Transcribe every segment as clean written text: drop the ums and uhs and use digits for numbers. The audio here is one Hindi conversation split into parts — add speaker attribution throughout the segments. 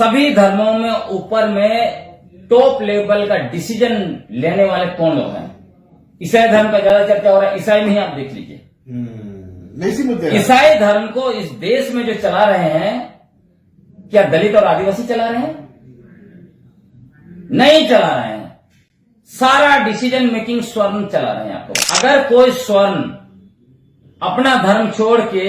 Speaker 1: सभी धर्मों में ऊपर में टॉप लेवल का डिसीजन लेने वाले कौन लोग हैं? ईसाई धर्म का ज्यादा चर्चा हो रहा है। ईसाई में ही आप देख लीजिए, ईसाई धर्म को इस देश में जो चला रहे हैं, क्या दलित और आदिवासी चला रहे हैं? नहीं चला रहे हैं। सारा डिसीजन मेकिंग स्वर्ण चला रहे हैं। आपको अगर कोई स्वर्ण अपना धर्म छोड़ के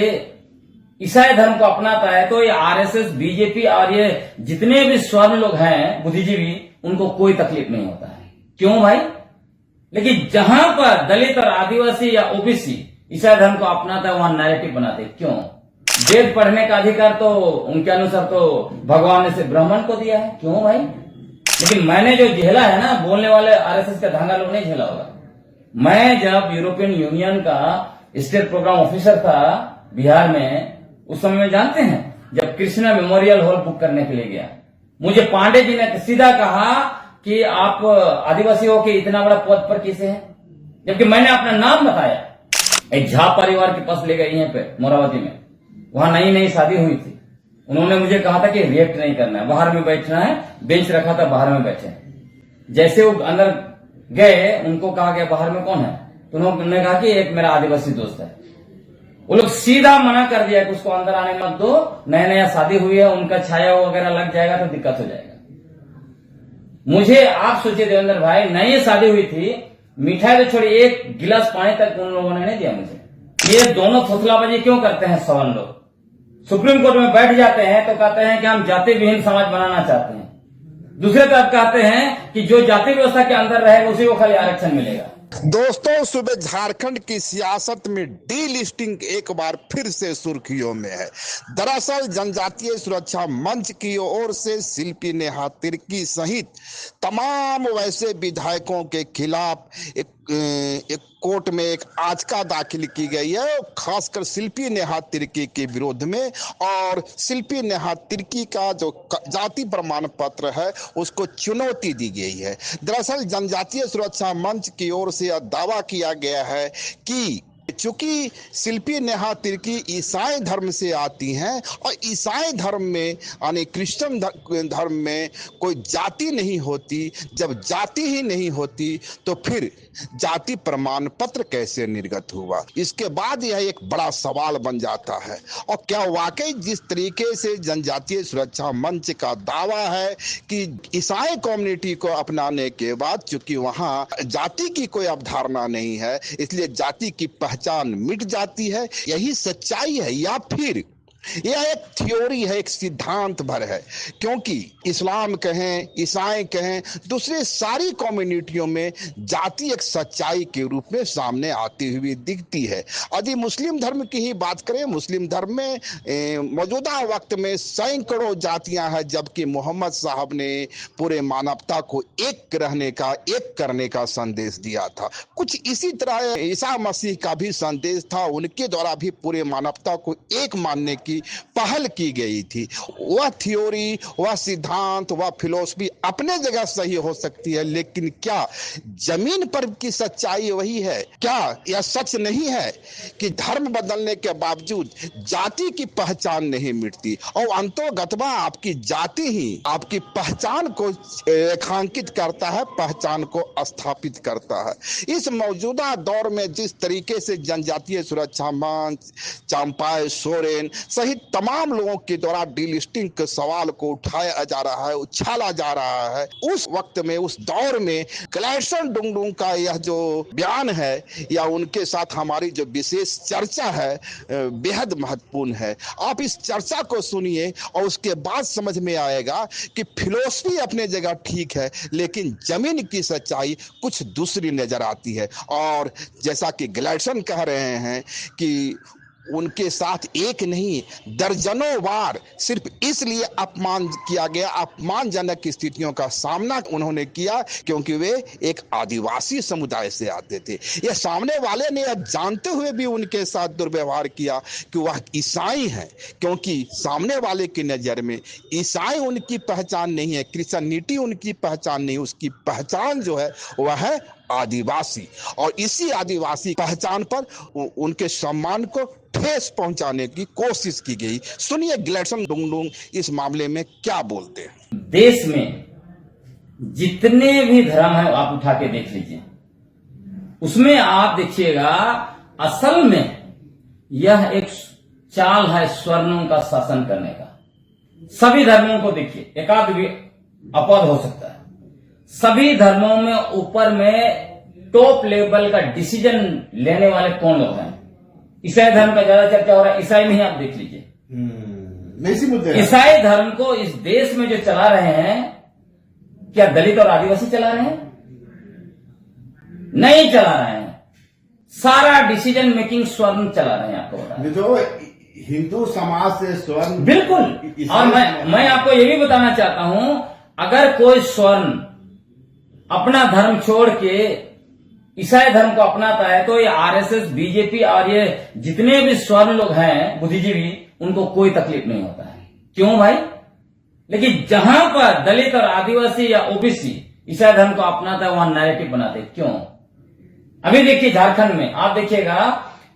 Speaker 1: ईसाई धर्म को अपनाता है तो ये आरएसएस, बीजेपी और ये जितने भी स्वर्ण लोग हैं, बुद्धिजीवी, उनको कोई तकलीफ नहीं होता है। क्यों भाई? लेकिन जहां पर दलित और आदिवासी या ओबीसी ईसाई धर्म को अपनाता है, वहां नैरेटिव बनाते। क्यों? वेद पढ़ने का अधिकार तो उनके अनुसार तो भगवान ने से ब्राह्मण को दिया है। क्यों भाई? लेकिन मैंने जो झेला है ना, बोलने वाले आरएसएस का धांगा लोग नहीं झेला होगा। मैं जब यूरोपियन यूनियन का स्टेट प्रोग्राम ऑफिसर था बिहार में, उस समय में जानते हैं, जब कृष्णा मेमोरियल हॉल बुक करने के लिए गया, मुझे पांडे जी ने सीधा कहा कि आप आदिवासी हो के इतना बड़ा पद पर कैसे हैं? जबकि मैंने अपना नाम बताया। एक झा परिवार के पास ले गए यहीं पे मोरावती में, वहां नई नई शादी हुई थी। उन्होंने मुझे कहा था कि रिएक्ट नहीं करना है, बाहर में बैठना है। बेंच रखा था, बाहर में बैठे। जैसे वो अंदर गए, उनको कहा गया बाहर में कौन है, तो उन्होंने कहा कि एक मेरा आदिवासी दोस्त है। वो लोग सीधा मना कर दिया कि उसको अंदर आने मत दो, नया नया शादी हुई है, उनका छाया वगैरह लग जाएगा तो दिक्कत हो जाएगा। मुझे आप सोचिए देवेंद्र भाई, नई शादी हुई थी, मिठाई तो छोड़िए, एक गिलास पानी तक उन लोगों ने नहीं दिया मुझे। ये दोनों फुसलाबाजी क्यों करते हैं? सवाल लोग सुप्रीम कोर्ट में बैठ जाते हैं तो कहते हैं कि हम जाति विहीन समाज बनाना चाहते हैं, दूसरे तरफ कहते हैं कि जो जाति व्यवस्था के अंदर रहेगा उसी को खाली आरक्षण मिलेगा।
Speaker 2: दोस्तों, सुबह झारखंड की सियासत में डीलिस्टिंग एक बार फिर से सुर्खियों में है। दरअसल जनजातीय सुरक्षा मंच की ओर से शिल्पी नेहा तिर्की सहित तमाम वैसे विधायकों के खिलाफ एक कोर्ट में एक याचिका दाखिल की गई है, खासकर शिल्पी नेहा तिर्की के विरोध में। और शिल्पी नेहा तिर्की का जो जाति प्रमाण पत्र है उसको चुनौती दी गई है। दरअसल जनजातीय सुरक्षा मंच की ओर से यह दावा किया गया है कि चूंकि शिल्पी नेहा तिर्की ईसाई धर्म से आती हैं और ईसाई धर्म में यानी क्रिश्चियन धर्म में कोई जाति नहीं होती, जब जाति ही नहीं होती तो फिर जाति प्रमाण पत्र कैसे निर्गत हुआ? इसके बाद यह एक बड़ा सवाल बन जाता है। और क्या वाकई जिस तरीके से जनजातीय सुरक्षा मंच का दावा है कि ईसाई कम्युनिटी को अपनाने के बाद चूंकि वहां जाति की कोई अवधारणा नहीं है, इसलिए जाति की पहचान मिट जाती है, यही सच्चाई है? या फिर यह एक थ्योरी है, एक सिद्धांत भर है? क्योंकि इस्लाम कहें, ईसाई कहें, दूसरे सारी कम्युनिटियों में जाति एक सच्चाई के रूप में सामने आती हुई दिखती है। यदि मुस्लिम धर्म की ही बात करें, मुस्लिम धर्म में मौजूदा वक्त में सैकड़ों जातियां हैं, जबकि मोहम्मद साहब ने पूरे मानवता को एक रहने का, एक करने का संदेश दिया था। कुछ इसी तरह ईसा मसीह का भी संदेश था, उनके द्वारा भी पूरे मानवता को एक मानने की पहल की गई थी। वह थ्योरी, वह सिद्धांत, वह फिलॉसफी अपने जगह सही हो सकती है, लेकिन क्या जमीन पर की सच्चाई वही है? क्या यह सच नहीं है कि धर्म बदलने के बावजूद जाति की पहचान नहीं मिटती और अंतोगत्वा आपकी जाति ही आपकी पहचान को रेखांकित करता है, पहचान को स्थापित करता है? इस मौजूदा दौर में जिस तरीके से जनजातीय सुरक्षा मंच, चंपाई सोरेन सहित तमाम लोगों के द्वारा डीलिस्टिंग के सवाल को उठाया जा रहा है, उछाला जा रहा है, उस वक्त में, उस दौर में ग्लैडस्टोन डुंगडुंग का यह जो बयान है या उनके साथ हमारी जो विशेष चर्चा है बेहद महत्वपूर्ण है। आप इस चर्चा को सुनिए और उसके बाद समझ में आएगा कि फिलॉसफी अपने जगह ठीक है, लेकिन जमीन की सच्चाई कुछ दूसरी नजर आती है। और जैसा कि ग्लैडस्टोन कह रहे हैं कि उनके साथ एक नहीं दर्जनों बार सिर्फ इसलिए अपमान किया गया, अपमानजनक स्थितियों का सामना उन्होंने किया क्योंकि वे एक आदिवासी समुदाय से आते थे। यह सामने वाले ने यह जानते हुए भी उनके साथ दुर्व्यवहार किया कि वह ईसाई हैं, क्योंकि सामने वाले की नज़र में ईसाई उनकी पहचान नहीं है, क्रिश्चियनिटी उनकी पहचान नहीं, उसकी पहचान जो है वह है आदिवासी। और इसी आदिवासी पहचान पर उनके सम्मान को ठेस पहुंचाने की कोशिश की गई। सुनिए ग्लेडसन डुंगडुंग इस मामले में क्या बोलते हैं।
Speaker 1: देश में जितने भी धर्म है आप उठा के देख लीजिए, उसमें आप देखिएगा असल में यह एक चाल है स्वर्णों का शासन करने का। सभी धर्मों को देखिए, एकाध भी अपवाद हो सकता है, सभी धर्मों में ऊपर में टॉप लेवल का डिसीजन लेने वाले कौन लोग हैं? ईसाई धर्म का ज्यादा चर्चा हो रहा है, ईसाई में ही आप देख लीजिए।
Speaker 3: इसी मुद्दे
Speaker 1: ईसाई धर्म को इस देश में जो चला रहे हैं, क्या दलित और आदिवासी चला रहे हैं? नहीं चला रहे हैं। सारा डिसीजन मेकिंग स्वर्ण चला रहे हैं, आपको बता दें।
Speaker 3: जो हिंदू समाज से स्वर्ण
Speaker 1: बिल्कुल। और मैं आपको ये भी बताना चाहता हूं, अगर कोई स्वर्ण अपना धर्म छोड़ के ईसाई धर्म को अपनाता है तो ये आरएसएस, बीजेपी और ये जितने भी स्वर्ण लोग हैं, बुद्धिजीवी, उनको कोई तकलीफ नहीं होता है। क्यों भाई? लेकिन जहां पर दलित और आदिवासी या ओबीसी ईसाई धर्म को अपनाता है, वहां नैरेटिव बनाते हैं। क्यों? अभी देखिए झारखंड में आप देखिएगा,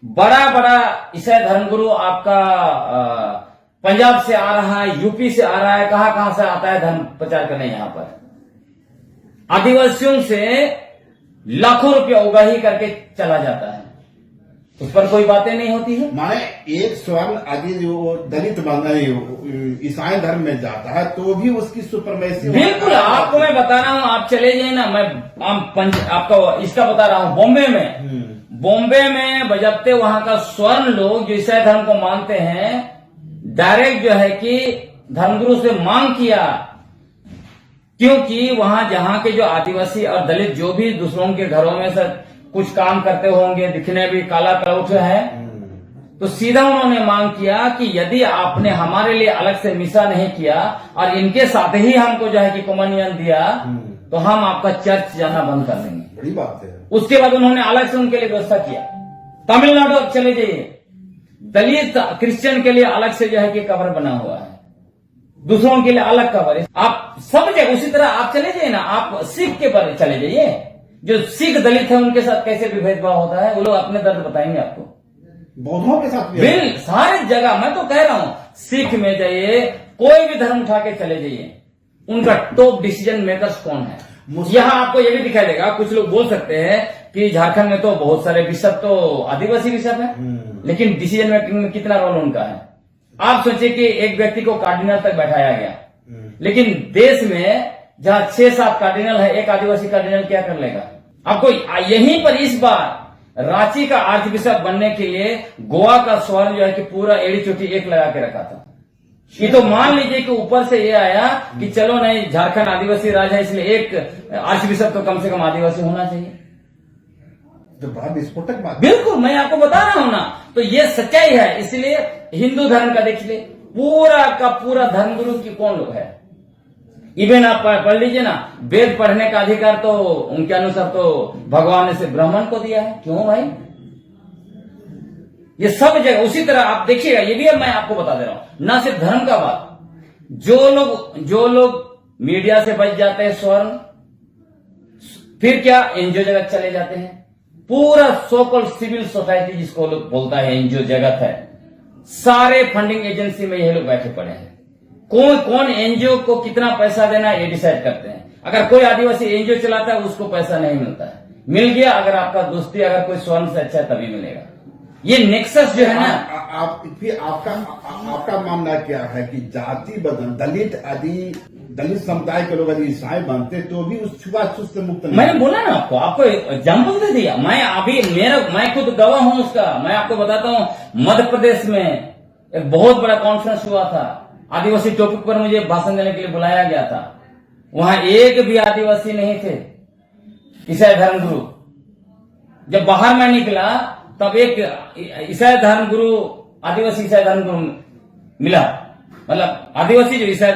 Speaker 1: बड़ा बड़ा ईसाई धर्मगुरु आपका पंजाब से आ रहा है, यूपी से आ रहा है, कहां से आता है धर्म प्रचार करने यहां पर। आदिवासियों से लाखों रुपया उगाही करके चला जाता है, उस पर कोई बातें नहीं होती है।
Speaker 3: माने एक स्वर्ण आदि जो दलित ईसाई धर्म में जाता है तो भी उसकी सुपरमेसी।
Speaker 1: बिल्कुल, आपको मैं बता रहा हूं, आप चले जाइए ना, मैं आपको इसका बता रहा हूं, बॉम्बे में बजाते वहां का स्वर्ण लोग जो ईसाई धर्म को मानते हैं, डायरेक्ट जो है कि धर्मगुरु से मांग किया, क्योंकि वहां जहां के जो आदिवासी और दलित जो भी दूसरों के घरों में से कुछ काम करते होंगे, दिखने भी काला कलौठ है, तो सीधा उन्होंने मांग किया कि यदि आपने हमारे लिए अलग से मिसा नहीं किया और इनके साथ ही हमको जो है कि कॉमनियन दिया, तो हम आपका चर्च जाना बंद कर देंगे।
Speaker 3: बड़ी बात है।
Speaker 1: उसके बाद उन्होंने अलग से उनके लिए व्यवस्था किया। तमिलनाडु अब चले जाइए, दलित क्रिश्चियन के लिए अलग से जो है कि कब्र बना हुआ है, दूसरों के लिए अलग कब्र। आप सब जगह उसी तरह आप चले जाइए ना, आप सिख के पर चले जाइए, जो सिख दलित है उनके साथ कैसे भी भेदभाव होता है, वो लोग अपने दर्द बताएंगे आपको।
Speaker 3: बौद्धों के साथ भी
Speaker 1: बिल सारी जगह, मैं तो कह रहा हूं, सिख में जाइए, कोई भी धर्म उठा के चले जाइए, उनका टॉप डिसीजन मेकर्स कौन है। यहां आपको ये भी दिखाई देगा, कुछ लोग बोल सकते हैं कि झारखंड में तो बहुत सारे बिशप तो आदिवासी बिशप है, लेकिन डिसीजन मेकिंग में कितना रोल उनका है। आप सोचिए कि एक व्यक्ति को कार्डिनल तक बैठाया गया, लेकिन देश में जहां 6-7 कार्डिनल है, एक आदिवासी कार्डिनल क्या कर लेगा? आपको यहीं पर इस बार रांची का आर्च बिशप बनने के लिए गोवा का स्वर्ण जो है कि पूरा एड़ी चोटी एक लगा के रखा था। ये तो मान लीजिए कि ऊपर से ये आया कि चलो नहीं, झारखंड आदिवासी राज्य है, इसलिए एक आर्च बिशप तो कम से कम आदिवासी होना चाहिए।
Speaker 3: तो बड़ा विस्फोटक बात।
Speaker 1: बिल्कुल, मैं आपको बता रहा हूं ना, तो ये सच्चाई है। इसलिए हिंदू धर्म का देख ले, पूरा का पूरा धर्मगुरु की कौन लोग है। इवन आप पढ़ लीजिए ना, वेद पढ़ने का अधिकार तो उनके अनुसार तो भगवान ने से ब्राह्मण को दिया है। क्यों भाई? ये सब जगह उसी तरह आप देखिएगा, ये भी मैं आपको बता दे रहा हूं, ना सिर्फ धर्म का बात, जो लोग मीडिया से बच जाते हैं स्वर्ण, फिर क्या एनजीओ जगत चले जाते हैं। पूरा सोकॉल्ड सिविल सोसाइटी जिसको लोग बोलता है एनजीओ जगत है, सारे फंडिंग एजेंसी में ये लोग बैठे पड़े हैं। कौन एनजीओ को कितना पैसा देना ये डिसाइड करते हैं। अगर कोई आदिवासी एनजीओ चलाता है उसको पैसा नहीं मिलता है, मिल गया अगर आपका दोस्ती अगर कोई स्वर्ण से अच्छा है तभी मिलेगा। ये नेक्सस जो है ना,
Speaker 3: आपका मामला क्या है कि जाति बदल दलित समुदाय के लोग यदि ईसाई बनते तो भी उस छुआछूत से मुक्त नहीं।
Speaker 1: मैंने बोला ना आपको एग्जाम्पल दे दिया। मैं खुद गवाह हूं उसका। मैं आपको बताता हूं, मध्य प्रदेश में एक बहुत बड़ा कॉन्फ्रेंस हुआ था, आदिवासी टॉपिक पर मुझे भाषण देने के लिए बुलाया गया था। वहां एक भी आदिवासी नहीं थे, ईसाई धर्मगुरु। जब बाहर में निकला तब एक ईसाई धर्मगुरु, आदिवासी ईसाई धर्मगुरु मिला, मतलब आदिवासी जो ईसाई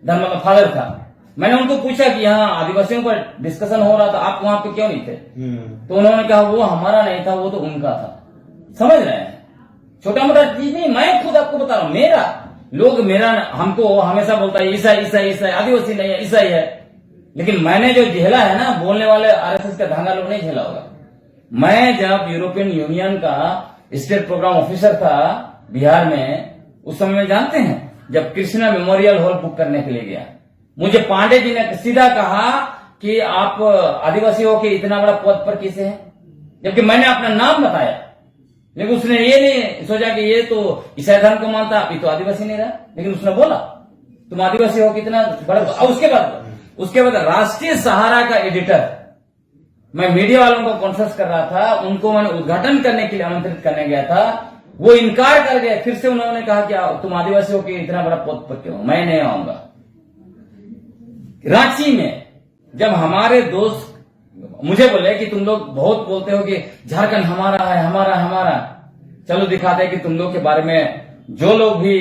Speaker 1: धर्म का फादर था। मैंने उनको पूछा कि यहाँ आदिवासियों पर डिस्कशन हो रहा था, आप वहां पे क्यों नहीं थे? तो उन्होंने कहा वो हमारा नहीं था, वो तो उनका था। समझ रहे हैं? छोटा मोटा चीज नहीं, मैं खुद आपको बता रहा हूं। हमको हमेशा बोलता है ईसाई ईसाई ईसाई, आदिवासी नहीं है, ईसाई है। लेकिन मैंने जो झेला है ना, बोलने वाले आरएसएस का धांगा लोग नहीं झेला होगा। मैं जब यूरोपियन यूनियन का स्टेट प्रोग्राम ऑफिसर था बिहार में, उस समय में जानते हैं जब कृष्णा मेमोरियल हॉल बुक करने के लिए गया, मुझे पांडे जी ने सीधा कहा कि आप आदिवासी हो के इतना बड़ा पद पर कैसे हैं, जबकि मैंने अपना नाम बताया, लेकिन उसने ये नहीं सोचा कि ये तो ईसाई धर्म को मानता, अभी तो आदिवासी नहीं रहा, लेकिन उसने बोला तुम आदिवासी हो कितना बड़ा। और उसके बाद राष्ट्रीय सहारा का एडिटर, मैं मीडिया वालों को कॉन्फ्रेंस कर रहा था, उनको मैंने उद्घाटन करने के लिए आमंत्रित करने गया था, वो इनकार कर गए। फिर से उन्होंने कहा कि तुम आदिवासी हो कि इतना बड़ा पद पर क्यों, मैं नहीं आऊंगा। रांची में जब हमारे दोस्त मुझे बोले कि तुम लोग बहुत बोलते हो कि झारखंड हमारा है, हमारा, चलो दिखाते हैं कि तुम लोग के बारे में जो लोग भी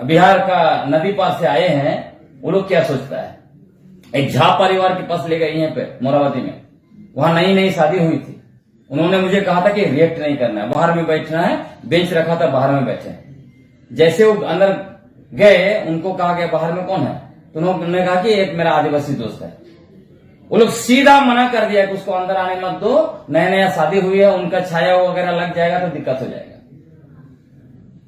Speaker 1: बिहार का नदी पार से आए हैं वो लोग क्या सोचता है। एक झा परिवार के पास ले गए यहीं पे मोरावती में, वहां नई शादी हुई थी, उन्होंने मुझे कहा था कि रिएक्ट नहीं करना है, बाहर में बैठना है, बेंच रखा था बाहर में बैठे। जैसे वो अंदर गए उनको कहा गया बाहर में कौन है, तो उन्होंने कहा कि एक मेरा आदिवासी दोस्त है। वो लोग सीधा मना कर दिया कि उसको अंदर आने मत दो, नया शादी हुई है, उनका छाया वगैरह लग जाएगा तो दिक्कत हो जाएगा।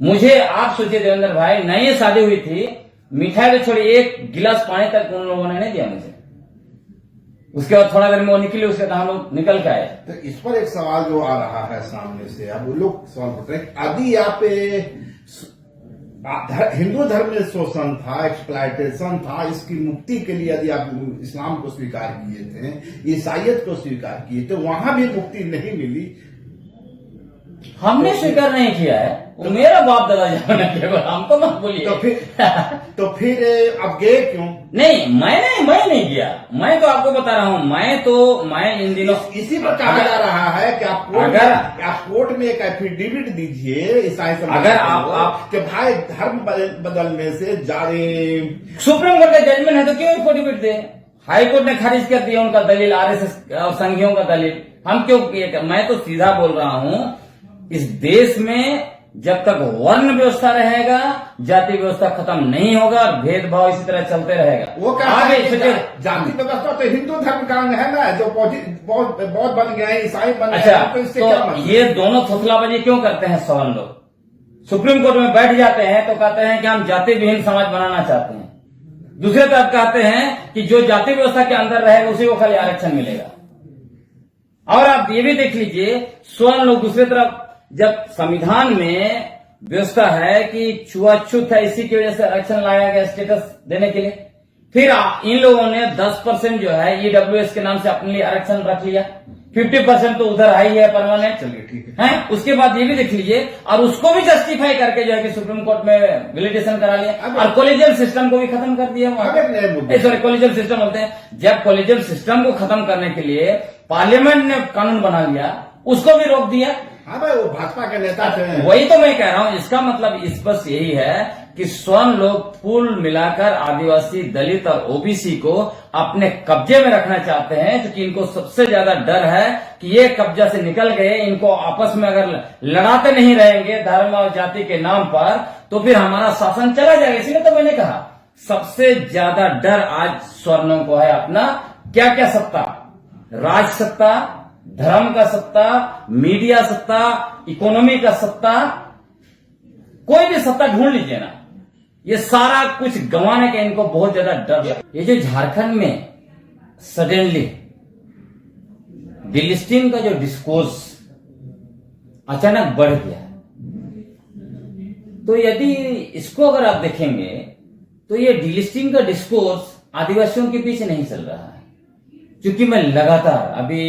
Speaker 1: मुझे आप सोचिए देवेंद्र भाई, नई शादी हुई थी, मिठाई तो छोड़िए एक गिलास पानी तक उन लोगों ने नहीं दिया मुझे। उसके बाद थोड़ा देर में वो निकले, उसके बाद हम लोग निकल के आए।
Speaker 3: तो इस पर एक सवाल जो आ रहा है सामने से, अब वो लोग सवाल करते हैं आदि यहाँ पे हिंदू धर्म में शोषण था, एक्सप्लॉयटेशन था, इसकी मुक्ति के लिए यदि आप इस्लाम को स्वीकार किए थे, ईसाइयत को स्वीकार किए थे, वहां भी मुक्ति नहीं मिली।
Speaker 1: हमने स्वीकार नहीं किया है, वो मेरा बाप दादा जाना केवल, हमको मत बोलिए।
Speaker 3: तो फिर अब गए क्यों?
Speaker 1: नहीं, मैं नहीं गया, मैं तो आपको बता रहा हूँ, मैं इन दिनों
Speaker 3: इसी पर कहा जा रहा है कि आप कोर्ट में एक एफिडेविट दीजिए ईसाई समाज,
Speaker 1: अगर आप
Speaker 3: कि भाई धर्म बदलने से जारे
Speaker 1: सुप्रीम कोर्ट का जजमेंट है तो क्यों एफिडेविट दे। हाई कोर्ट ने खारिज कर दिया उनका दलील, आरएसएस और संघियों का दलील, हम क्यों। मैं तो सीधा बोल रहा हूँ, इस देश में जब तक वर्ण व्यवस्था रहेगा, जाति व्यवस्था खत्म नहीं होगा और भेदभाव इसी तरह चलते रहेगा।
Speaker 3: वो
Speaker 1: आगे
Speaker 3: जाति व्यवस्था तो हिंदू धर्म का अंग है ना, जो बहुत बन गया है, ईसाई बन गया।
Speaker 1: अच्छा,
Speaker 3: तो इससे
Speaker 1: तो
Speaker 3: क्या मतलब?
Speaker 1: ये दोनों थोथलाबाजी क्यों करते हैं सवाल लोग। सुप्रीम कोर्ट में बैठ जाते हैं तो कहते हैं कि हम जाति विहीन समाज बनाना चाहते हैं, दूसरे तरफ कहते हैं कि जो जाति व्यवस्था के अंदर रहेगा उसी को खाली आरक्षण मिलेगा। और आप ये भी देख लीजिए, स्वर्ण लोग दूसरी तरफ, जब संविधान में व्यवस्था है कि छुआछूत है, इसी की वजह से आरक्षण लाया गया स्टेटस देने के लिए, फिर इन लोगों ने 10% जो है ईडब्ल्यूएस के नाम से अपने लिए आरक्षण रख लिया, 50% तो उधर हाई है परमानेंट।
Speaker 3: चलिए ठीक है।
Speaker 1: उसके बाद ये भी देख लीजिए, और उसको भी जस्टिफाई करके जो है कि सुप्रीम कोर्ट में वैलिडेशन करा लिया और कॉलेजियल सिस्टम को भी खत्म कर दिया। सॉरी, कॉलेजियल सिस्टम बोलते हैं। जब कॉलेजियल सिस्टम को खत्म करने के लिए पार्लियामेंट ने कानून बना लिया, उसको भी रोक दिया।
Speaker 3: हाँ भाई, वो भाजपा के नेता थे।
Speaker 1: वही तो मैं कह रहा हूं, इसका मतलब स्पष्ट यही है कि स्वर्ण लोग कुल मिलाकर आदिवासी, दलित और ओबीसी को अपने कब्जे में रखना चाहते हैं, क्योंकि इनको सबसे ज्यादा डर है कि ये कब्जा से निकल गए, इनको आपस में अगर लड़ाते नहीं रहेंगे धर्म और जाति के नाम पर, तो फिर हमारा शासन चला जाएगा। इसलिए तो मैंने कहा सबसे ज्यादा डर आज स्वर्णों को है अपना क्या क्या सत्ता, राज सत्ता, धर्म का सत्ता, मीडिया सत्ता, इकोनॉमी का सत्ता, कोई भी सत्ता ढूंढ लीजिए ना, ये सारा कुछ गंवाने का इनको बहुत ज्यादा डर है। ये जो झारखंड में सडनली डिलिस्टिंग का जो डिस्कोर्स अचानक बढ़ गया, तो यदि इसको अगर आप देखेंगे तो ये डिलिस्टिंग का डिस्कोर्स आदिवासियों के पीछे नहीं चल रहा है। क्योंकि मैं लगातार अभी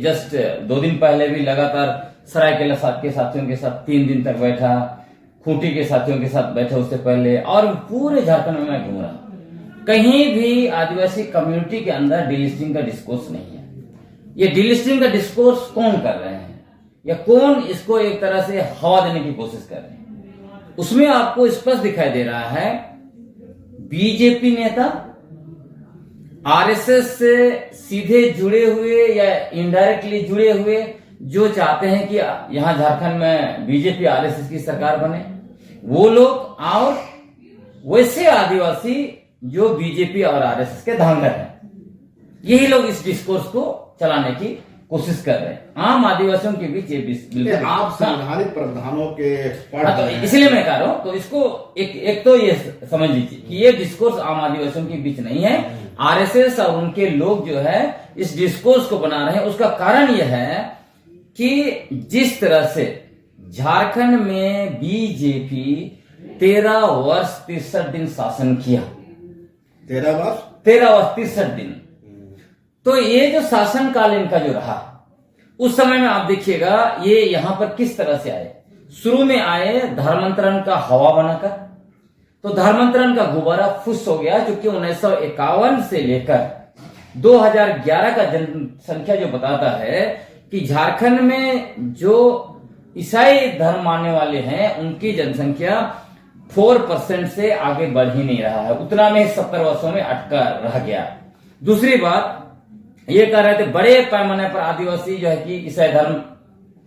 Speaker 1: जस्ट 2 दिन पहले भी लगातार सरायकेला के साथियों के साथ 3 दिन तक बैठा, खूंटी के साथियों के साथ बैठा उससे पहले, और पूरे झारखंड में मैं घूम रहा, कहीं भी आदिवासी कम्युनिटी के अंदर डिलिस्टिंग का डिस्कोर्स नहीं है। ये डिलिस्टिंग का डिस्कोर्स कौन कर रहे हैं या कौन इसको एक तरह से हवा देने की कोशिश कर रहे हैं, उसमें आपको स्पष्ट दिखाई दे रहा है बीजेपी नेता आरएसएस से सीधे जुड़े हुए या इनडायरेक्टली जुड़े हुए जो चाहते हैं कि यहां झारखंड में बीजेपी आरएसएस की सरकार बने, वो लोग, और वैसे आदिवासी जो बीजेपी और आरएसएस के धांगड़ हैं, यही लोग इस डिस्कोर्स को चलाने की कोशिश कर रहे हैं। आम आदिवासियों के बीच ये बिल्कुल
Speaker 3: आप संवैधानिक प्रावधानों के पढ़
Speaker 1: हाँ, तो
Speaker 3: रहे हैं।
Speaker 1: इसलिए मैं कह रहा हूं, तो इसको एक तो ये समझ लीजिए कि ये डिस्कोर्स आम आदिवासियों के बीच नहीं है। आरएसएस और उनके लोग जो है इस डिस्कोर्स को बना रहे हैं। उसका कारण यह है कि जिस तरह से झारखंड में बीजेपी 13 वर्ष 63 दिन शासन किया,
Speaker 3: 13 वर्ष
Speaker 1: 63 दिन, तो ये जो शासन काल इनका जो रहा, उस समय में आप देखिएगा ये यहां पर किस तरह से आए। शुरू में आए धर्मांतरण का हवा बनाकर, तो धर्मांतरण का गुब्बारा फुस हो गया, क्योंकि 1951 से लेकर 2011 का जनसंख्या जो बताता है कि झारखंड में जो ईसाई धर्म मानने वाले हैं उनकी जनसंख्या 4% से आगे बढ़ ही नहीं रहा है, उतना में 70 वर्षों में अटका रह गया। दूसरी बात ये कह रहे थे बड़े पैमाने पर आदिवासी जो है कि ईसाई धर्म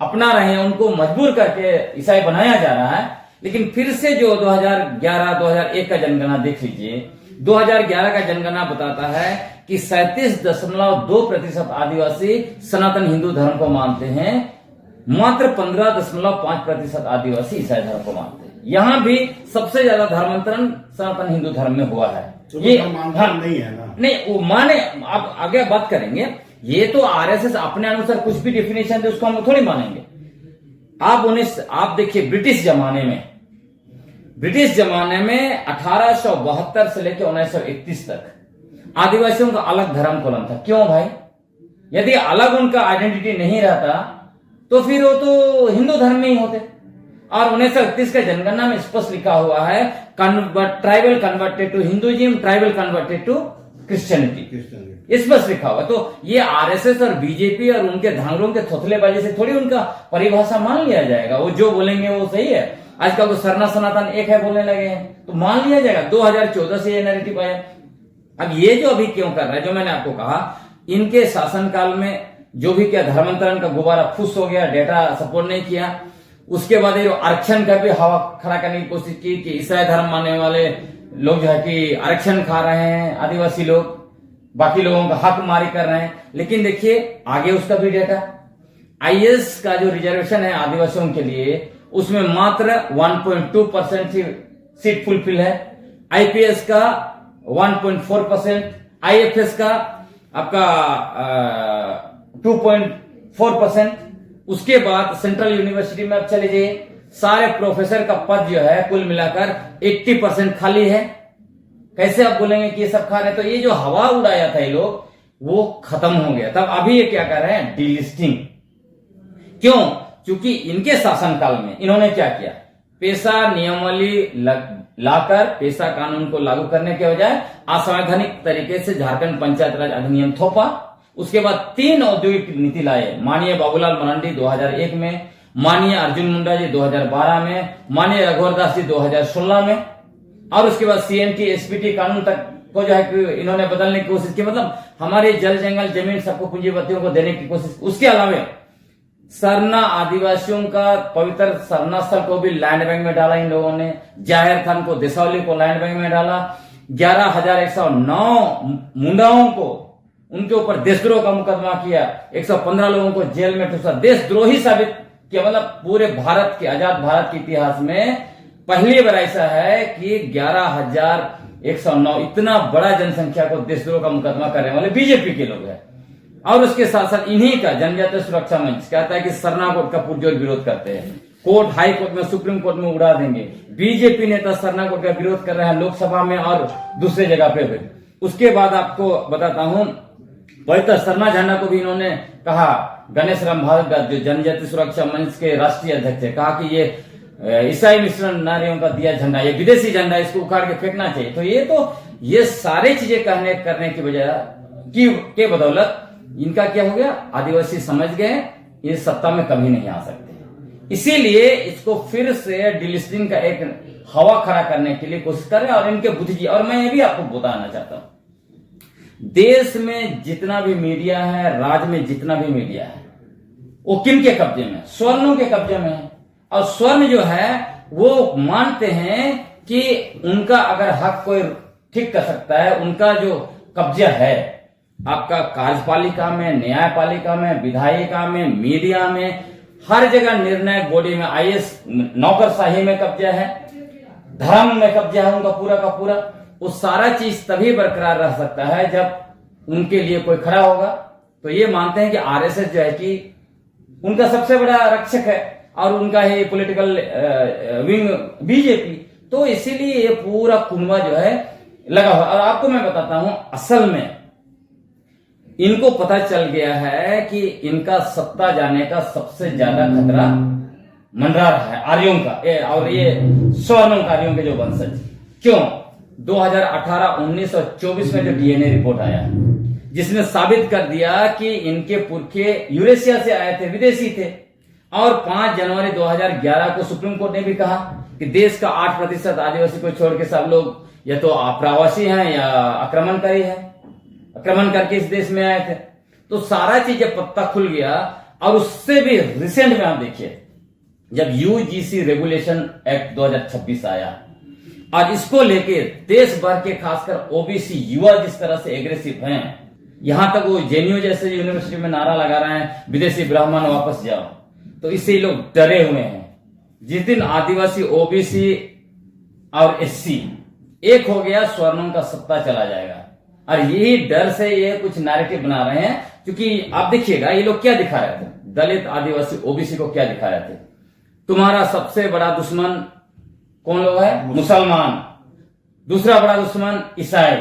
Speaker 1: अपना रहे हैं, उनको मजबूर करके ईसाई बनाया जा रहा है। लेकिन फिर से जो 2011-2001 का जनगणना देख लीजिए, 2011 का जनगणना बताता है कि 37.2% आदिवासी सनातन हिंदू धर्म को मानते हैं, मात्र 15.5% आदिवासी ईसाई धर्म को मानते हैं। यहां भी सबसे ज्यादा धर्मांतरण सनातन हिंदू धर्म में हुआ है।
Speaker 3: तो
Speaker 1: ये
Speaker 3: हाँ, नहीं है ना,
Speaker 1: नहीं वो माने, आप आगे बात करेंगे। ये तो आरएसएस अपने अनुसार कुछ भी डिफिनेशन दे उसको हम थोड़ी मानेंगे। आप देखिए ब्रिटिश जमाने में 1872 से लेकर 1931 तक आदिवासियों का अलग धर्म कॉलम था। क्यों भाई? यदि अलग उनका आइडेंटिटी नहीं रहता तो फिर वो तो हिंदू धर्म में ही होते। और 1931 का जनगणना में स्पष्ट लिखा हुआ है tribal converted to Hinduism, tribal converted to Christianity, स्पष्ट लिखा हुआ। तो ये आरएसएस और बीजेपी और उनके धांगरों के थोथलेबाजी से थोड़ी उनका परिभाषा मान लिया जाएगा। वो जो बोलेंगे वो सही है। आजकल तो सरना सनातन एक है बोलने लगे हैं, तो मान लिया जाएगा। 2014 से ये नैरेटिव आया। अब ये जो अभी क्यों कर रहा है, जो मैंने आपको कहा, इनके शासनकाल में जो भी क्या धर्मांतरण का गुब्बारा फुस हो गया, डेटा सपोर्ट नहीं किया। उसके बाद ये आरक्षण का भी हवा खड़ा करने की कोशिश की कि ईसाई धर्म मानने वाले लोग जो है कि आरक्षण खा रहे हैं, आदिवासी लोग बाकी लोगों का हक मारी कर रहे हैं। लेकिन देखिए आगे उसका भी डेटा, आईएएस का जो रिजर्वेशन है आदिवासियों के लिए, उसमें मात्र 1.2% सीट फुलफिल है। आईपीएस का 1.4%, आईएफएस का आपका 2.4%। उसके बाद सेंट्रल यूनिवर्सिटी में अब चले जाइए, सारे प्रोफेसर का पद जो है कुल मिलाकर 80% खाली है। कैसे आप बोलेंगे कि ये सब खा रहे हैं? तो ये जो हवा उड़ाया था ये लोग, वो खत्म हो गया। तब अभी ये क्या कर रहे हैं? डिलिस्टिंग। क्यों? क्योंकि इनके शासनकाल में इन्होंने क्या किया, पेशा नियमावली लाकर पेशा कानून को लागू करने के बजाय असंवैधानिक तरीके से झारखंड पंचायत राज अधिनियम थोपा। उसके बाद 3 औद्योगिक नीति लाए, माननीय बाबूलाल मरांडी 2001 में, माननीय अर्जुन मुंडा जी 2012 में, माननीय रघुवर दास जी 2016 में, और उसके बाद सीएनटी एसपीटी कानून तक को जो है कि इन्होंने बदलने की कोशिश की। मतलब हमारे जल जंगल जमीन सबको पूंजीपतियों को देने की कोशिश। उसके अलावा सरना आदिवासियों का पवित्र सरना स्थल को भी लैंड बैंक में डाला इन लोगों ने, जाहिर खान को देसावली को लैंड बैंक में डाला, 11,109 मुंडाओं को उनके ऊपर देशद्रोह का मुकदमा किया, 115 लोगों को जेल में ठूसा, देशद्रोही साबित किया। मतलब पूरे भारत के आजाद भारत के इतिहास में पहली बार ऐसा है कि 11,109 इतना बड़ा जनसंख्या को देशद्रोह का मुकदमा करने वाले बीजेपी के लोग हैं। और उसके साथ साथ इन्हीं का जनजातीय सुरक्षा मंच कहता है कि सरना कोर्ट का पुरजोर विरोध करते हैं, कोर्ट हाई कोर्ट में सुप्रीम कोर्ट में उड़ा देंगे। बीजेपी नेता सरना कोर्ट का विरोध कर रहे हैं लोकसभा में और दूसरे जगह पे भी। उसके बाद आपको बताता हूं, पवित्र सरना झंडा को भी इन्होंने कहा, गणेश राम भागवत जो जनजातीय सुरक्षा मंच के राष्ट्रीय अध्यक्ष है, कहा कि ये ईसाई मिश्रण नारियों का दिया झंडा, ये विदेशी झंडा, इसको उखाड़ के फेंकना चाहिए। तो ये सारी चीजें करने की वजह के बदौलत इनका क्या हो गया, आदिवासी समझ गए ये सत्ता में कभी नहीं आ सकते। इसीलिए इसको फिर से डिलिस्टिंग का एक हवा खड़ा करने के लिए कोशिश कर रहे हैं। और इनके बुद्धिजीवी, और मैं ये भी आपको बताना चाहता हूं, देश में जितना भी मीडिया है, राज्य में जितना भी मीडिया है, वो किन के कब्जे में? स्वर्णों के कब्जे में है। और स्वर्ण जो है वो मानते हैं कि उनका अगर हक कोई ठीक कर सकता है, उनका जो कब्जा है आपका कार्यपालिका में, न्यायपालिका में, विधायिका में, मीडिया में, हर जगह निर्णायक बॉडी में आईएएस नौकरशाही में कब्जा है, धर्म में कब्जा है उनका पूरा का पूरा। वो सारा चीज तभी बरकरार रह सकता है जब उनके लिए कोई खड़ा होगा। तो ये मानते हैं कि आरएसएस जो है कि उनका सबसे बड़ा रक्षक है और उनका ही पॉलिटिकल विंग बीजेपी। तो इसीलिए ये पूरा कुनबा जो है लगा हुआ। और आपको मैं बताता हूं, असल में इनको पता चल गया है कि इनका सत्ता जाने का सबसे ज्यादा खतरा मंडरा रहा है आर्यों का, और ये स्वर्णों कार्यों के जो वंशज। क्यों? 2018, 19 और 24 में जो डीएनए रिपोर्ट आया जिसने साबित कर दिया कि इनके पुरखे यूरेशिया से आए थे, विदेशी थे। और 5 जनवरी 2011 को सुप्रीम कोर्ट ने भी कहा कि देश का 8% आदिवासी को छोड़ के सब लोग या तो आप्रवासी हैं या आक्रमणकारी हैं, आक्रमण करके इस देश में आए थे। तो सारा चीज जब पत्ता खुल गया, और उससे भी रिसेंट में आप देखिए जब यूजीसी रेगुलेशन एक्ट 2026 आया और इसको लेके देश भर के खासकर ओबीसी युवा जिस तरह से एग्रेसिव हैं, यहां तक वो जेएनयू जैसे यूनिवर्सिटी में नारा लगा रहे हैं विदेशी ब्राह्मण वापस जाओ, तो इससे ये लोग डरे हुए हैं। जिस दिन आदिवासी, ओबीसी और एससी एक हो गया, स्वर्णों का सत्ता चला जाएगा। और यही डर से ये कुछ नैरेटिव बना रहे हैं। क्योंकि आप देखिएगा ये लोग क्या दिखा रहे थे, दलित, आदिवासी, ओबीसी को क्या दिखा रहे थे, तुम्हारा सबसे बड़ा दुश्मन कौन लोग है? मुसलमान। दूसरा बड़ा दुश्मन ईसाई।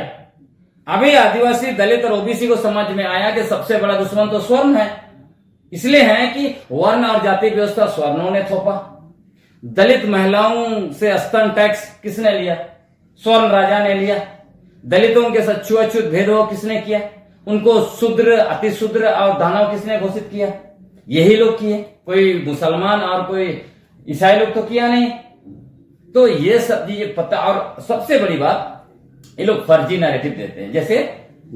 Speaker 1: अभी आदिवासी, दलित और ओबीसी को समझ में आया कि सबसे बड़ा दुश्मन तो स्वर्ण है। इसलिए है कि वर्ण और जाति व्यवस्था स्वर्णों ने थोपा। दलित महिलाओं से स्तन टैक्स किसने लिया? स्वर्ण राजा ने लिया। दलितों के साथ छुआछूत भेदभाव किसने किया? उनको शूद्र, अतिशूद्र और दानव किसने घोषित किया? यही लोग किए। कोई मुसलमान और कोई ईसाई लोग तो किया नहीं। तो ये सब चीजें पता। और सबसे बड़ी बात, ये लोग फर्जी नैरेटिव देते हैं। जैसे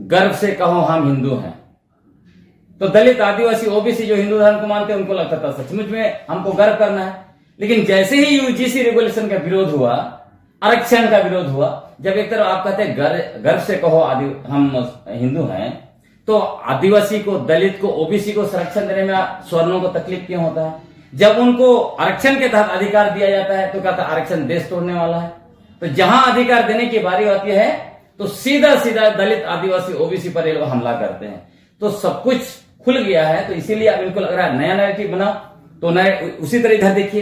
Speaker 1: गर्व से कहो हम हिंदू हैं, तो दलित, आदिवासी, ओबीसी जो हिंदू धर्म को मानते हैं उनको लगता था सचमुच में हमको गर्व करना है। लेकिन जैसे ही यूजीसी रेगुलेशन का विरोध हुआ, आरक्षण का विरोध हुआ, जब एक तरफ आप कहते हैं गर्व से कहो हम हिंदू हैं, तो आदिवासी को, दलित को, ओबीसी को संरक्षण देने में स्वर्णों को तकलीफ क्यों होता है? जब उनको आरक्षण के तहत अधिकार दिया जाता है तो कहता है आरक्षण देश तोड़ने वाला है। तो जहां अधिकार देने की बारी होती है तो सीधा सीधा दलित, आदिवासी, ओबीसी पर ये लोग हमला करते हैं। तो सब कुछ खुल गया है। तो इसीलिए अब इनको लग रहा है नया नैरेटिव बना। तो उसी तरह इधर देखिए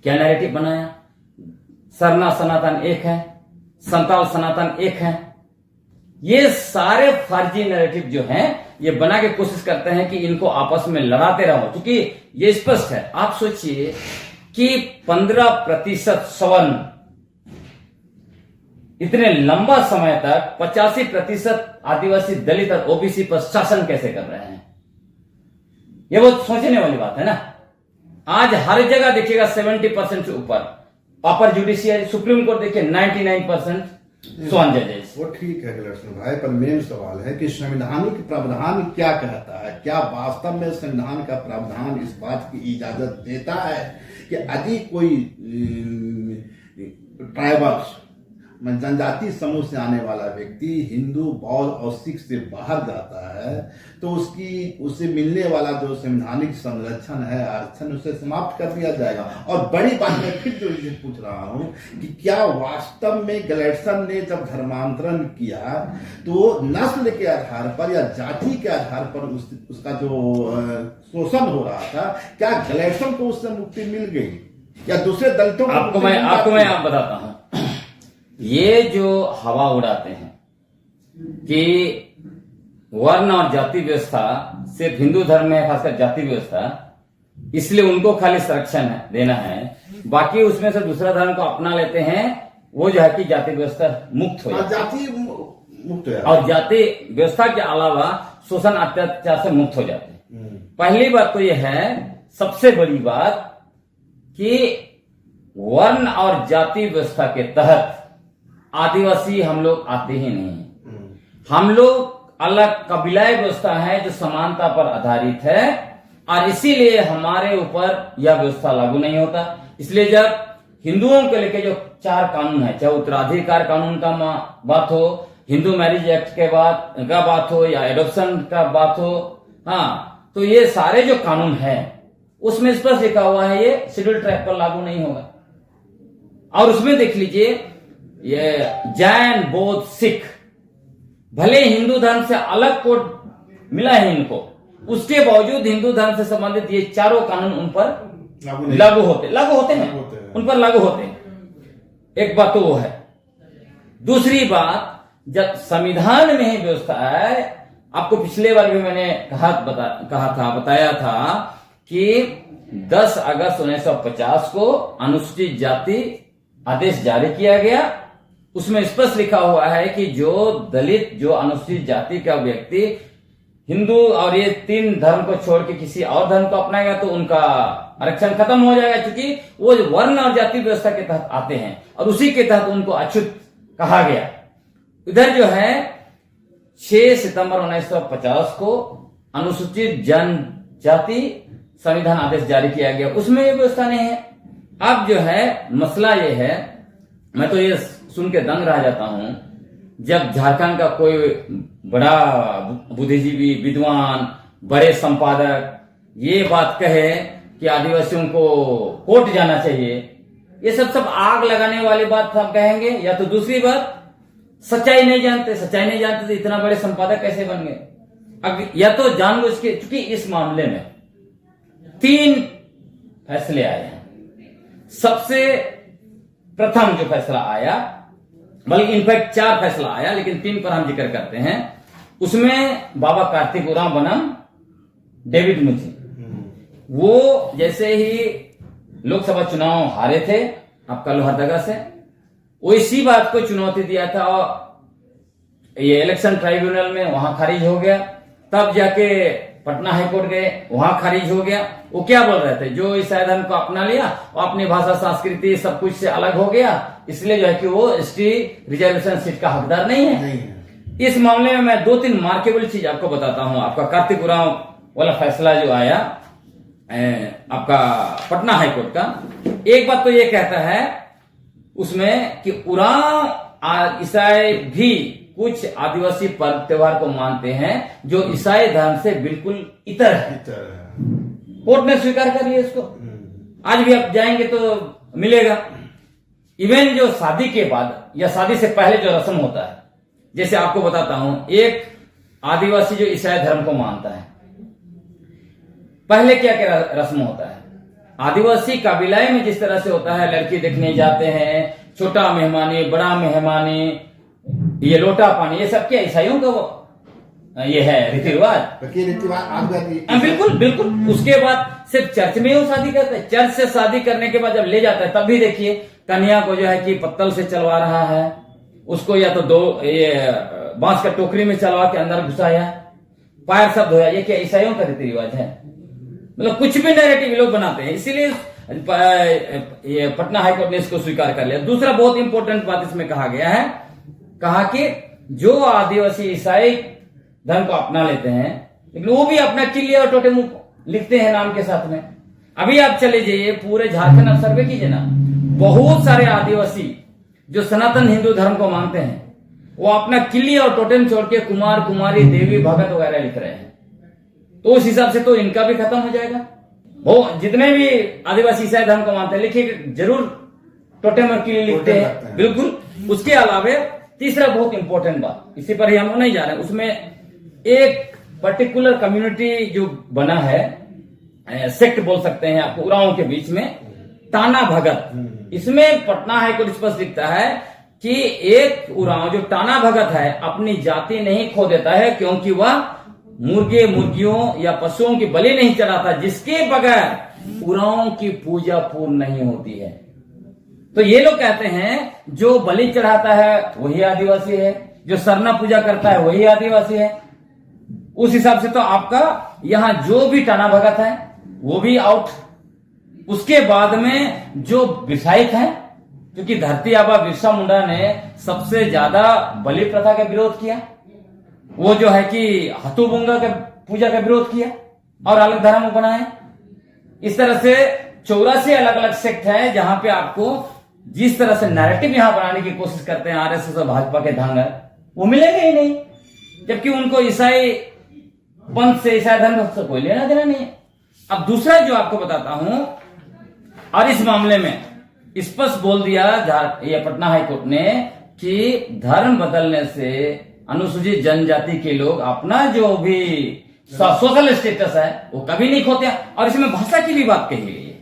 Speaker 1: क्या नैरेटिव बनाया। सरना सनातन एक है, संताल सनातन एक है। ये सारे फर्जी नैरेटिव जो हैं ये बना के कोशिश करते हैं कि इनको आपस में लड़ाते रहो। क्योंकि ये स्पष्ट है, आप सोचिए कि 15% सवर्ण इतने लंबा समय तक 85% आदिवासी, दलित और ओबीसी पर शासन कैसे कर रहे हैं? ये बहुत सोचने वाली बात है ना। आज हर जगह देखिएगा 70% से ऊपर अपर जुडिशियरी, सुप्रीम कोर्ट देखिए 99% स्वर्ण जजेस।
Speaker 3: वो ठीक है कलेक्शन भाई, पर मेन सवाल है कि संवैधानिक प्रावधान क्या कहता है? क्या वास्तव में संविधान का प्रावधान इस बात की इजाजत देता है कि यदि कोई ट्राइबल्स जनजाति समूह से आने वाला व्यक्ति हिंदू, बौद्ध और सिख से बाहर जाता है तो उसे मिलने वाला जो संवैधानिक संरक्षण है, आरक्षण, उसे समाप्त कर दिया जाएगा? और बड़ी बात मैं फिर जो ये पूछ रहा हूं कि क्या वास्तव में गैलेक्सन ने जब धर्मांतरण किया तो नस्ल के आधार पर या जाति के आधार पर उसका जो शोषण हो रहा था, क्या गैलेक्सन को उससे मुक्ति मिल गई या दूसरे दलितों को?
Speaker 1: आपको मैं आप बताता हूं। ये जो हवा उड़ाते हैं कि वर्ण और जाति व्यवस्था सिर्फ हिंदू धर्म में है, खासकर जाति व्यवस्था, इसलिए उनको खाली संरक्षण देना है, बाकी उसमें से दूसरा धर्म को अपना लेते हैं, वो जो है कि जाति व्यवस्था मुक्त हो जाती है।
Speaker 3: जाति मुक्त है
Speaker 1: और जाति व्यवस्था के अलावा शोषण, अत्याचार से मुक्त हो जाते हैं। पहली बात तो यह है, सबसे बड़ी बात, कि वर्ण और जाति व्यवस्था के तहत आदिवासी हम लोग आते ही नहीं। हम लोग अलग कबीलाई व्यवस्था है जो समानता पर आधारित है और इसीलिए हमारे ऊपर यह व्यवस्था लागू नहीं होता। इसलिए जब हिंदुओं के लेके जो 4 कानून है, चाहे उत्तराधिकार कानून का बात हो, हिंदू मैरिज एक्ट के बाद का बात हो या एडॉप्शन का बात हो, हाँ, तो ये सारे जो कानून है उसमें स्पष्ट लिखा हुआ है ये शेड्यूल ट्राइब पर लागू नहीं होगा। और उसमें देख लीजिए ये जैन, बौद्ध, सिख, भले हिंदू धर्म से अलग कोड मिला है इनको, उसके बावजूद हिंदू धर्म से संबंधित ये चारों कानून उन पर लागू होते हैं, उन पर लागू होते हैं। एक बात तो वो है। दूसरी बात, जब संविधान में ही व्यवस्था है, आपको पिछले बार भी मैंने बताया था कि 10 अगस्त 1950 को अनुसूचित जाति आदेश जारी किया गया। उसमें स्पष्ट लिखा हुआ है कि जो दलित, जो अनुसूचित जाति का व्यक्ति हिंदू और ये 3 धर्म को छोड़ के किसी और धर्म को अपनाएगा तो उनका आरक्षण खत्म हो जाएगा, क्योंकि वो वर्ण और जाति व्यवस्था के तहत आते हैं और उसी के तहत उनको अछूत कहा गया। इधर जो है 6 सितंबर 1950 को अनुसूचित जनजाति संविधान आदेश जारी किया गया, उसमें ये व्यवस्था नहीं है। अब जो है मसला ये है, मैं तो ये सुन के दंग रह जाता हूं, जब झारखंड का कोई बड़ा बुद्धिजीवी, विद्वान, बड़े संपादक ये बात कहे कि आदिवासियों को कोर्ट जाना चाहिए, ये सब आग लगाने वाली बात हम कहेंगे। या तो दूसरी बात, सच्चाई नहीं जानते तो इतना बड़े संपादक कैसे बन गए। या तो जानबूझ के, क्योंकि इस मामले में 3 फैसले आए हैं। सबसे प्रथम जो फैसला आया, बल्कि इनफैक्ट 4 फैसला आया, लेकिन 3 पर हम जिक्र करते हैं। उसमें बाबा कार्तिक उरांव बनाम डेविड मुंशी, वो जैसे ही लोकसभा चुनाव हारे थे आपका लोहरदगा से, वो इसी बात को चुनौती दिया था और ये इलेक्शन ट्राइब्यूनल में वहां खारिज हो गया। तब जाके पटना हाईकोर्ट गए, वहां खारिज हो गया। वो क्या बोल रहे थे, जो ईसाई धर्म को अपना लिया और अपनी भाषा, संस्कृति सब कुछ से अलग हो गया, इसलिए जो है कि वो एसटी रिजर्वेशन सीट का हकदार नहीं है। इस मामले में मैं 2-3 मार्केबल चीज आपको बताता हूं। आपका कार्तिक उरांव वाला फैसला जो आया आपका पटना हाईकोर्ट का, एक बात तो ये कहता है उसमें कि उरांव ईसाई भी कुछ आदिवासी पर्व त्योहार को मानते हैं जो ईसाई धर्म से बिल्कुल इतर है। कोर्ट ने स्वीकार कर लिया इसको। आज भी आप जाएंगे तो मिलेगा। इवन जो शादी के बाद या शादी से पहले जो रस्म होता है, जैसे आपको बताता हूं, एक आदिवासी जो ईसाई धर्म को मानता है, पहले क्या क्या रस्म होता है। आदिवासी कबीलाए में जिस तरह से होता है, लड़की देखने जाते हैं, छोटा मेहमानी, बड़ा मेहमानी, ये लोटा पानी, ये सब क्या ईसाइयों का ये है रीति रिवाज। बिल्कुल। उसके बाद सिर्फ चर्च में ही शादी करते हैं। चर्च से शादी करने के बाद जब ले जाता है, तब भी देखिए कन्या को जो है कि पत्तल से चलवा रहा है, उसको या तो बांस का टोकरी में चलवा के अंदर घुसाया, पैर सब धोया। ये क्या ईसाइयों का रीति रिवाज है? मतलब कुछ भी नैरेटिव लोग बनाते हैं, इसीलिए ये पटना हाईकोर्ट ने इसको स्वीकार कर लिया। दूसरा बहुत इंपॉर्टेंट बात इसमें कहा गया है, कहा कि जो आदिवासी ईसाई धर्म को अपना लेते हैं, लेकिन वो भी अपना किले और टोटेम लिखते हैं नाम के साथ में। अभी आप चले जाइए पूरे झारखंड, आप सर्वे कीजिए ना, बहुत सारे आदिवासी जो सनातन हिंदू धर्म को मानते हैं, वो अपना किले और टोटेम छोड़ के कुमार, कुमारी, देवी, भगत वगैरह लिख रहे हैं। तो उस हिसाब से तो इनका भी खत्म हो जाएगा। वो जितने भी आदिवासी ईसाई धर्म को मानते हैं, लिखिए जरूर टोटेम और किले लिखते हैं, बिल्कुल। उसके अलावा तीसरा बहुत इंपॉर्टेंट बात, इसी पर ही हम नहीं जा रहे हैं, उसमें एक पर्टिकुलर कम्युनिटी जो बना है, सेक्ट बोल सकते हैं आपको, उरांव के बीच में, टाना भगत। इसमें पटना हाईकोर्ट स्पष्ट लिखता है कि एक उरांव जो टाना भगत है अपनी जाति नहीं खो देता है, क्योंकि वह मुर्गे, मुर्गियों या पशुओं की बलि नहीं चढ़ाता, जिसके बगैर उरांव की पूजा पूर्ण नहीं होती है। तो ये लोग कहते हैं जो बलि चढ़ाता है वही आदिवासी है, जो सरना पूजा करता है वही आदिवासी है। उस हिसाब से तो आपका यहां जो भी टाना भगत है वो भी आउट। उसके बाद में जो विषायक है, क्योंकि धरती आबा बिरसा मुंडा ने सबसे ज्यादा बलि प्रथा का विरोध किया, वो जो है कि हथुबुंगा के पूजा का विरोध किया और अलग धर्म बनाए। इस तरह से 84 अलग अलग सेक्ट है, जहां पे आपको जिस तरह से नैरेटिव यहां बनाने की कोशिश करते हैं आरएसएस और भाजपा के धांगर, वो मिलेगा ही नहीं, जबकि उनको ईसाई पंथ से, ईसाई धर्म से कोई लेना देना नहीं है। अब दूसरा जो आपको बताता हूं, और इस मामले में स्पष्ट बोल दिया ये पटना हाईकोर्ट ने कि धर्म बदलने से अनुसूचित जनजाति के लोग अपना जो भी सोशल स्टेटस है वो कभी नहीं खोते। और इसमें भाषा की भी बात कही गई है,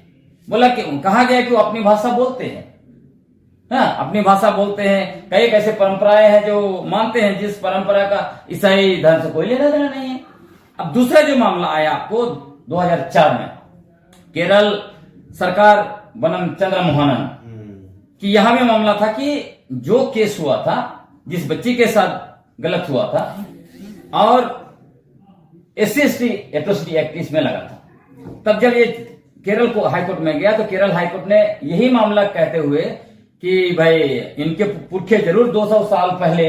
Speaker 1: बोला कि कहा गया कि वो अपनी भाषा बोलते हैं, हाँ अपनी भाषा बोलते हैं। कई ऐसे परंपराएं हैं जो मानते हैं, जिस परंपरा का ईसाई धर्म से कोई लेना देना नहीं है। अब दूसरा जो मामला आया आपको 2004 में, केरल सरकार बनम चंद्र मोहनन कि यहां भी मामला था कि जो केस हुआ था, जिस बच्ची के साथ गलत हुआ था, और SC/ST एट्रोसिटी एक्ट इसमें लगा था। तब जब ये केरल को हाईकोर्ट में गया तो केरल हाईकोर्ट ने यही मामला कहते हुए कि भाई इनके पुरखे जरूर 200 साल पहले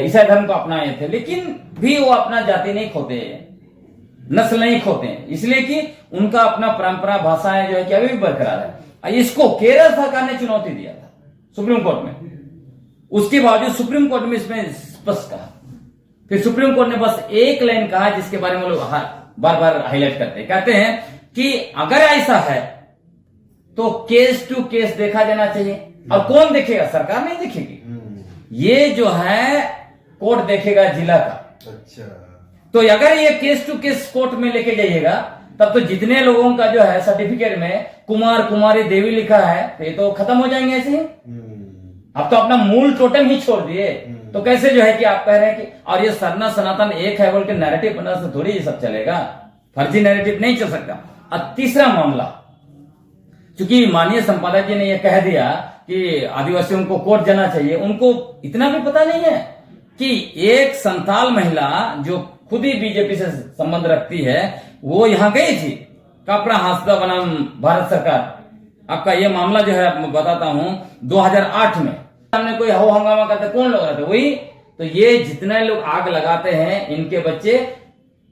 Speaker 1: ईसाई धर्म को अपनाए थे, लेकिन भी वो अपना जाति नहीं खोते, नस्ल नहीं खोते, इसलिए कि उनका अपना परंपरा भाषाएं जो है कि अभी भी बरकरार है। इसको केरल सरकार ने चुनौती दिया था सुप्रीम कोर्ट में, उसके बावजूद सुप्रीम कोर्ट में इसमें स्पष्ट कहा। फिर सुप्रीम कोर्ट ने बस एक लाइन कहा जिसके बारे में लोग बार बार हाईलाइट करते हैं, कहते हैं कि अगर ऐसा है तो केस टू केस देखा जाना चाहिए। और कौन देखेगा? सरकार नहीं देखेगी, ये जो है कोर्ट देखेगा जिला का।
Speaker 3: अच्छा,
Speaker 1: तो अगर ये केस टू केस कोर्ट में लेके जाइएगा तब तो जितने लोगों का जो है सर्टिफिकेट में कुमार कुमारी देवी लिखा है तो ये तो खत्म हो जाएंगे ऐसे ही। अब तो अपना मूल टोटम ही छोड़ दिए, तो कैसे जो है कि आप कह रहे हैं कि और ये सरना सनातन एक है बोल के नैरेटिव बनने से थोड़ी ये सब चलेगा, फर्जी नैरेटिव नहीं चल सकता। और तीसरा मामला, चूंकि माननीय संपादक जी ने यह कह दिया कि आदिवासियों को कोर्ट जाना चाहिए, उनको इतना भी पता नहीं है कि एक संथाल महिला जो खुद ही बीजेपी से संबंध रखती है, वो यहां गई थी कापड़ा हासदा बनाम भारत सरकार। आपका ये मामला जो है मैं बताता हूं 2008 में सामने कोई हो हंगामा करते, कौन लोग रहते? वही तो। ये जितने लोग आग लगाते हैं, इनके बच्चे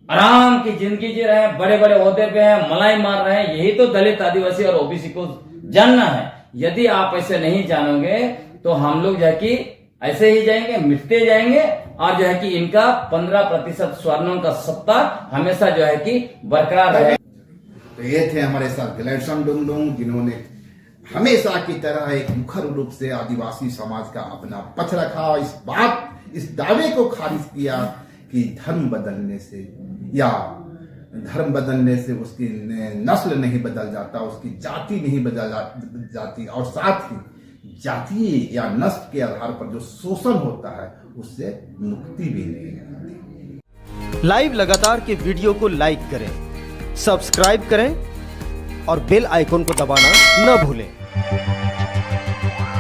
Speaker 1: आराम की जिंदगी जी रहे हैं, बड़े बड़े ओहदे पे हैं, मलाई मार रहे हैं। यही तो दलित, आदिवासी और ओबीसी को जानना है। यदि आप ऐसे नहीं जानोगे तो हम लोग जो है कि ऐसे ही जाएंगे, मिटते जाएंगे, और जो है कि इनका 15% स्वर्णों का सत्ता हमेशा जो है कि बरकरार रहे।
Speaker 3: तो ये थे हमारे साथ ग्लेडसन डुंगडुंग, जिन्होंने हमेशा की तरह एक मुखर रूप से आदिवासी समाज का अपना पक्ष रखा, इस दावे को खारिज किया कि धर्म बदलने से उसकी नस्ल नहीं बदल जाता, उसकी जाति नहीं बदल जाती, और साथ ही जातीय या नस्ल के आधार पर जो शोषण होता है उससे मुक्ति भी नहीं मिलती।
Speaker 4: लाइव लगातार के वीडियो को लाइक करें, सब्सक्राइब करें और बेल आइकन को दबाना न भूलें।